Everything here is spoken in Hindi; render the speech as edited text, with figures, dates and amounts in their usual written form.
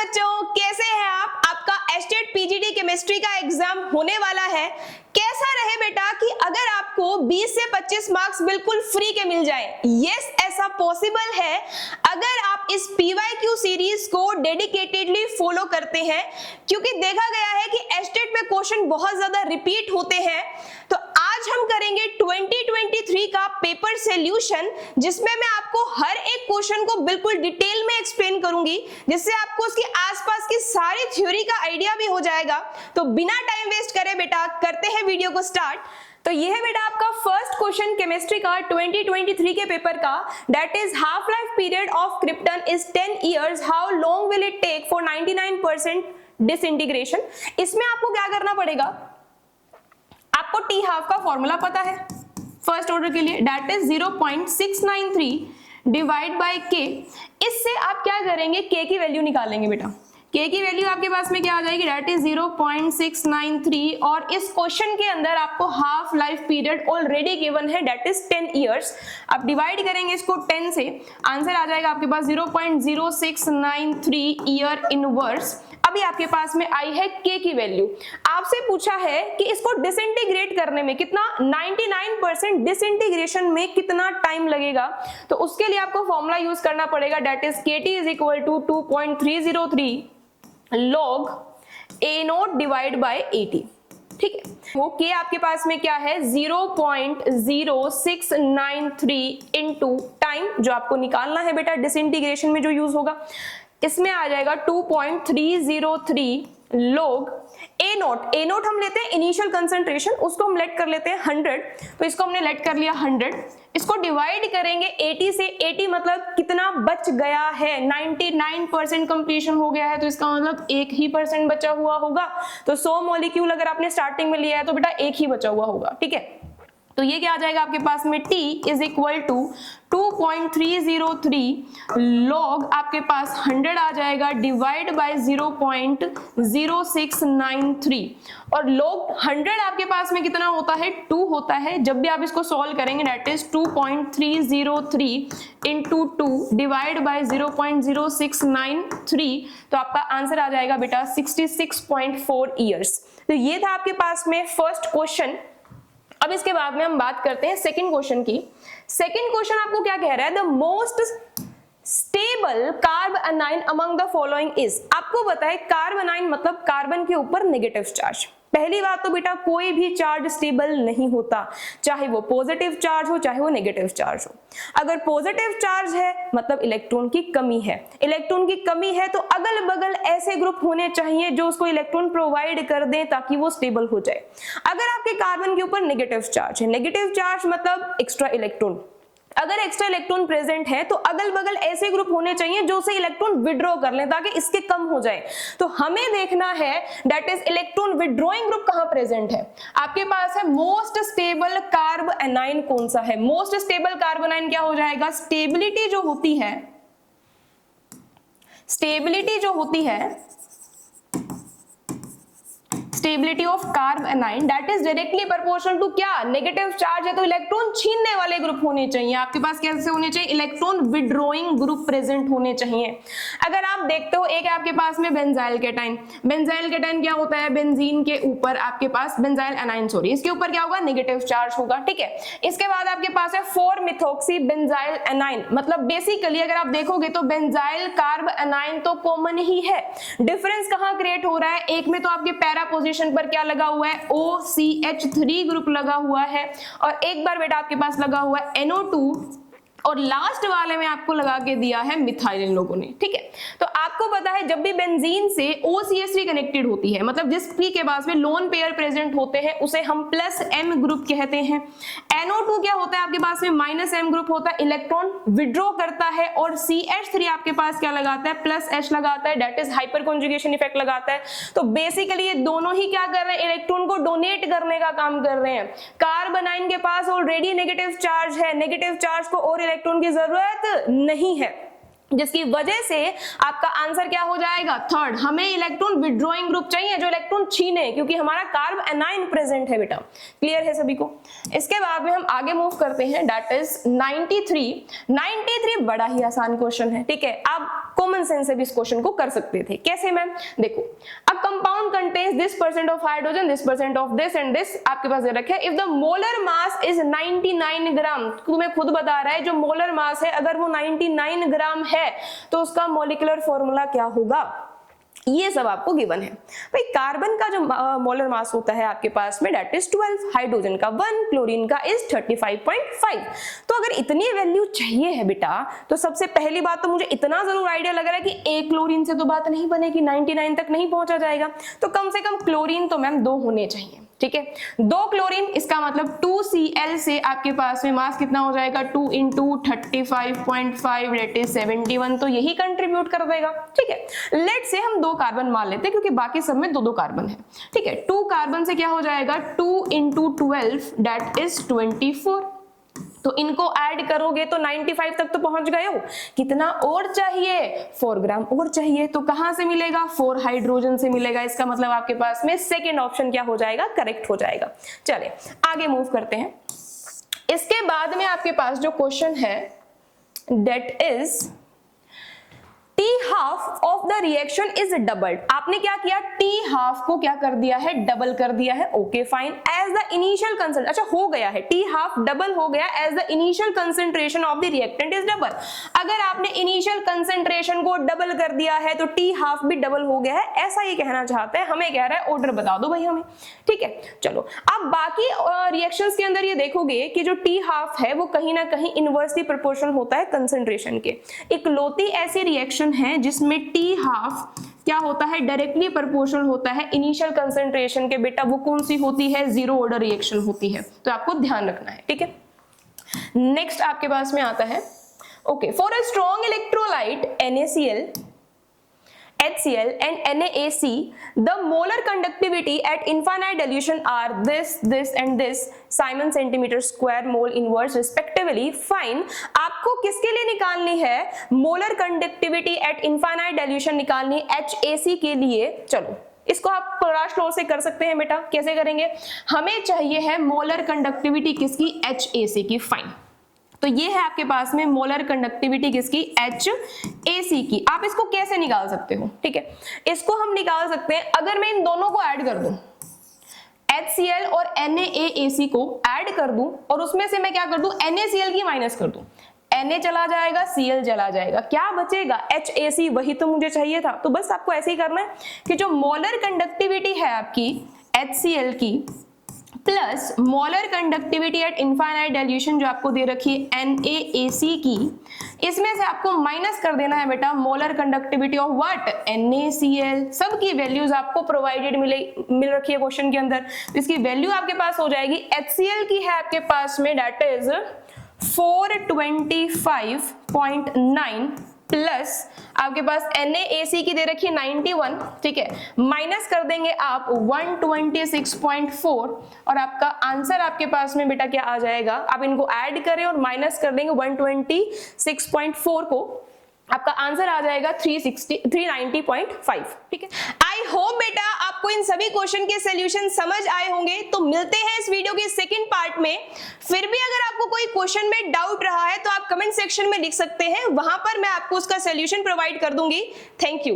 बच्चों, कैसे हैं आप? आपका एस्टेट पीजीटी केमिस्ट्री का एग्जाम होने वाला है। कैसा रहे बेटा कि अगर आपको 20 से 25 मार्क्स बिल्कुल फ्री के मिल जाए? यस, ऐसा पॉसिबल है अगर आप इस पीवाईक्यू सीरीज को डेडिकेटेडली फॉलो करते हैं, क्योंकि देखा गया है कि एस्टेट में क्वेश्चन बहुत ज्यादा रिपीट होते हैं। तो आज हम करेंगे 2023 का पेपर सॉल्यूशन, जिसमें मैं आपको हर एक क्वेश्चन को बिल्कुल डिटेल में एक्सप्लेन करूंगी, जिससे आपको उसके आसपास की सारी थ्योरी का आइडिया भी हो जाएगा। तो बिना टाइम वेस्ट करे बेटा करते हैं वीडियो को स्टार्ट। तो ये है बेटा आपका फर्स्ट क्वेश्चन केमिस्ट्री का 2023 के पेपर का, that is half life period of krypton is 10 years, how long will it take for 99% disintegration. इसमें आपको क्या करना पड़ेगा, आपको टी हाफ का फॉर्मूला पता है फर्स्ट ऑर्डर के लिए, दैट इज 0.693 डिवाइड बाय के। इससे आप क्या करेंगे, के की वैल्यू निकालेंगे बेटा। के की वैल्यू आपके पास में क्या आ जाएगी, दैट इज 0.693, और इस क्वेश्चन के अंदर आपको half life period already given है, दैट इज 10 इयर्स। आप डिवाइड करेंगे इसको 10 से, आंसर आ जाएगा आपके पास 0.0693 ईयर इनवर्स। अभी आपके पास में आई है के की वैल्यू। आपसे पूछा है कि इसको डिसइंटीग्रेट करने में कितना, 99% डिसइंटीग्रेशन में कितना टाइम लगेगा। तो उसके लिए आपको फॉर्मूला यूज करना पड़ेगा, that is KT is equal to 2.303 log A0 divide by 80। ठीक है, वो के आपके पास में क्या है, 0.0693 इंटू टाइम, जो आपको निकालना है बेटा डिसइंटीग्रेशन में जो यूज होगा, इसमें आ जाएगा 2.303 log A0 हम लेते हैं इनिशियल कंसंट्रेशन, उसको हम लेट कर लेते हैं 100, तो इसको हमने लेट कर लिया 100। इसको डिवाइड करेंगे 80 से, 80 मतलब कितना बच गया है, 99% कंप्लीशन हो गया है, तो इसका मतलब 1% बचा हुआ होगा। तो 100 मॉलिक्यूल अगर आपने स्टार्टिंग में लिया है तो बेटा 1 ही बचा हुआ होगा। ठीक है, तो ये क्या आ जाएगा आपके पास में, T is equal to 2.303 log आपके पास 100 आ जाएगा डिवाइड बाय 0.0693, और log 100 आपके पास में कितना होता है, 2 होता है। जब भी आप इसको सॉल्व करेंगे that is 2.303 into 2 divide by 0.0693, तो आपका आंसर आ जाएगा बेटा 66.4 ईयर्स। तो ये था आपके पास में फर्स्ट क्वेश्चन। अब इसके बाद में हम बात करते हैं सेकंड क्वेश्चन की। सेकंड क्वेश्चन आपको क्या कह रहा है, the most stable carb anion among the following is. आपको बताए कार्ब अनाइन मतलब कार्बन के ऊपर नेगेटिव चार्ज। पहली बात तो बेटा कोई भी चार्ज स्टेबल नहीं होता, चाहे वो पॉजिटिव चार्ज हो चाहे वो नेगेटिव चार्ज हो। अगर पॉजिटिव चार्ज है मतलब इलेक्ट्रॉन की कमी है, इलेक्ट्रॉन की कमी है तो अगल बगल ऐसे ग्रुप होने चाहिए जो उसको इलेक्ट्रॉन प्रोवाइड कर दें ताकि वो स्टेबल हो जाए। अगर आपके कार्बन के ऊपर नेगेटिव चार्ज है, नेगेटिव चार्ज मतलब एक्स्ट्रा इलेक्ट्रॉन, अगर एक्स्ट्रा इलेक्ट्रॉन प्रेजेंट है तो अगल बगल ऐसे ग्रुप होने चाहिए जो उसे इलेक्ट्रॉन विड्रॉ कर लें ताकि इसके कम हो जाए। तो हमें देखना है that is electron withdrawing group कहां प्रेजेंट है। आपके पास है मोस्ट स्टेबल कार्ब एनाइन कौन सा है, मोस्ट स्टेबल कार्ब एनाइन क्या हो जाएगा, स्टेबिलिटी जो होती है, स्टेबिलिटी जो होती है, stability of carbanion that is directly proportional to क्या, नेगेटिव चार्ज है तो इलेक्ट्रॉन छीनने वाले ग्रुप होने चाहिए। आपके पास कैसे होने चाहिए, इलेक्ट्रॉन विड्रॉइंग ग्रुप प्रेजेंट होने चाहिए। अगर आप देखते हो एक आपके पास में बेंजाइल केटाइन, बेंजाइल केटाइन क्या होता है, बेंजीन के ऊपर आपके पास बेंजाइल एनाइन, सॉरी इसके ऊपर क्या होगा, नेगेटिव चार्ज होगा। ठीक है, इसके बाद आपके पास है 4 मिथॉक्सी बेंजाइल एनाइन, मतलब बेसिकली अगर आप देखोगे तो बेंजाइल कार्ब एनाइन तो कॉमन ही है। डिफरेंस कहां क्रिएट हो रहा है, एक में तो आपके पैरा पोजीशन पर क्या लगा हुआ है, OCH3 ग्रुप लगा हुआ है, और एक बार बेटा आपके पास लगा हुआ है NO2, और लास्ट वाले में आपको लगा के दिया है मिथाइल इन लोगों ने। ठीक है, तो आपको पता है जब भी बेंजीन से OCH3 कनेक्टेड होती है, मतलब जिसकी के पास में लोन पेयर प्रेजेंट होते हैं उसे हम +M ग्रुप कहते हैं। NO2 क्या होता है आपके पास में, -M ग्रुप होता है, इलेक्ट्रॉन विड्रॉ करता है, और CH3 आपके पास क्या लगाता है, +H लगाता है, that is hyper conjugation effect लगाता है। तो बेसिकली ये दोनों ही क्या कर रहे हैं, इलेक्ट्रॉन को डोनेट करने का काम कर रहे हैं। कार्ब एनाइन के पास ऑलरेडी नेगेटिव चार्ज है, नेगेटिव चार्ज को और इलेक्ट्रॉन की जरूरत नहीं है। जिसकी वजह से आपका आंसर क्या हो जाएगा थर्ड। हमें इलेक्ट्रॉन विड्रॉइंग ग्रुप चाहिए जो इलेक्ट्रॉन छीने, क्योंकि हमारा कार्ब एनाइन प्रेजेंट है बेटा। क्लियर है सभी को? इसके बाद में हम आगे मूव करते हैं, दैट इज 93 बड़ा ही आसान क्वेश्चन है, ठीक है। आप कॉमन सेंस से भी इस क्वेश्चन को कर सकते थे। कैसे मैम? देखो, a compound contains this percent of hydrogen, this percent of this and this आपके पास दे रखा है। If the molar mass is 99 ग्राम, तुम्हें खुद बता रहा है जो मोलर मास है अगर वो 99 ग्राम है तो उसका मॉलिक्यूलर फॉर्मूला क्या होगा, ये सब आपको गिवन है। भाई कार्बन का जो मोलर मास होता है आपके पास में दैट इज 12, हाइड्रोजन का 1, क्लोरीन का इज 35.5। तो अगर इतनी वैल्यू चाहिए है बेटा तो सबसे पहली बात तो मुझे इतना जरूर आइडिया लग रहा है कि एक क्लोरीन से तो बात नहीं बनेगी, 99 तक नहीं पहुंचा जाएगा, तो कम से कम क्लोरीन तो मैम 2 होने चाहिए, ठीक है। 2 क्लोरीन, इसका मतलब 2Cl से आपके पास में मास कितना हो जाएगा 2 इंटू 35.5 दैट इज 71, तो यही कंट्रीब्यूट कर देगा, ठीक है। लेट से हम 2 कार्बन मान लेते हैं क्योंकि बाकी सब में 2 कार्बन है, ठीक है। 2 कार्बन से क्या हो जाएगा 2 इंटू 12 दैट इज 24, तो इनको ऐड करोगे तो 95 तक तो पहुंच गए हो। कितना और चाहिए? 4 ग्राम और चाहिए, तो कहां से मिलेगा? 4 हाइड्रोजन से मिलेगा। इसका मतलब आपके पास में सेकेंड ऑप्शन क्या हो जाएगा? करेक्ट हो जाएगा। चलिए आगे मूव करते हैं। इसके बाद में आपके पास जो क्वेश्चन है that is T half of the reaction is doubled. आपने क्या किया? T हाफ को क्या कर दिया है? डबल कर दिया है। Okay fine. As the initial concentration, अच्छा हो गया है, T हाफ डबल हो गया as the initial concentration of the reactant is double. अगर आपने इनिशियल कंसेंट्रेशन को डबल कर दिया है तो T हाफ भी डबल हो गया है, ऐसा ही कहना चाहता है। हमें कह रहा है ऑर्डर बता दो भाई हमें, ठीक है। चलो अब बाकी रिएक्शंस के अंदर ये देखोगे कि जो T हाफ है वो कहीं ना कहीं इनवर्सली प्रोपोर्शनल होता है कंसेंट्रेशन के। इकलौती ऐसी रिएक्शन है जिसमें T हाफ क्या होता है? डायरेक्टली प्रोपोर्शनल होता है इनिशियल कंसेंट्रेशन के। बेटा वो कौन सी होती है? जीरो ऑर्डर रिएक्शन होती है, तो आपको ध्यान रखना है, ठीक है। नेक्स्ट आपके पास में आता है, okay, for a strong electrolyte NaCl, HCl and NaAC, the molar conductivity at infinite dilution are this and this Simon centimeter square mole inverse respectively. Find, आपको किसके लिए निकालनी है? Molar conductivity eight infinite dilution निकालनी HAC के लिए। चलो इसको आप क्लास लॉ से कर सकते हैं बेटा। कैसे करेंगे? हमें चाहिए है मोलर कंडक्टिविटी किसकी? HAC की। फाइन, तो ये है आपके पास में मोलर कंडक्टिविटी किसकी? HAC की। आप इसको कैसे निकाल सकते हो? ठीक है, इसको हम निकाल सकते हैं अगर मैं इन दोनों को ऐड कर दूं, HCl और NaAC को ऐड कर दूं और उसमें से मैं क्या कर दूं? NaCl की माइनस कर दूं, Na चला जाएगा, Cl चला जाएगा, क्या बचेगा? HAC। वही तो मुझे चाहिए था। तो बस आपको ऐसे ही करना है कि जो मोलर कंडक्टिविटी है आपकी HCl की plus molar conductivity eight infinite dilution जो आपको दे रखी है NaAC की, इसमें से आपको माइनस कर देना है बेटा molar conductivity of what? NaCl। सबकी वैल्यूज आपको प्रोवाइडेड मिल रखी है क्वेश्चन के अंदर। इसकी वैल्यू आपके पास हो जाएगी, HCl की है आपके पास में दैट इज 425.9 प्लस आपके पास NaAC की दे रखी है 91, ठीक है, माइनस कर देंगे आप 126.4 और आपका आंसर आपके पास में बेटा क्या आ जाएगा? आप इनको ऐड करें और माइनस कर देंगे 126.4 को, आपका आंसर आ जाएगा 390.5, ठीक है। आई होप बेटा आपको इन सभी क्वेश्चन के सॉल्यूशन समझ आए होंगे। तो मिलते हैं इस वीडियो के सेकंड पार्ट में। फिर भी अगर आपको कोई क्वेश्चन में डाउट रहा है तो आप कमेंट सेक्शन में लिख सकते हैं, वहां पर मैं आपको उसका सॉल्यूशन प्रोवाइड कर दूंगी। Thank you.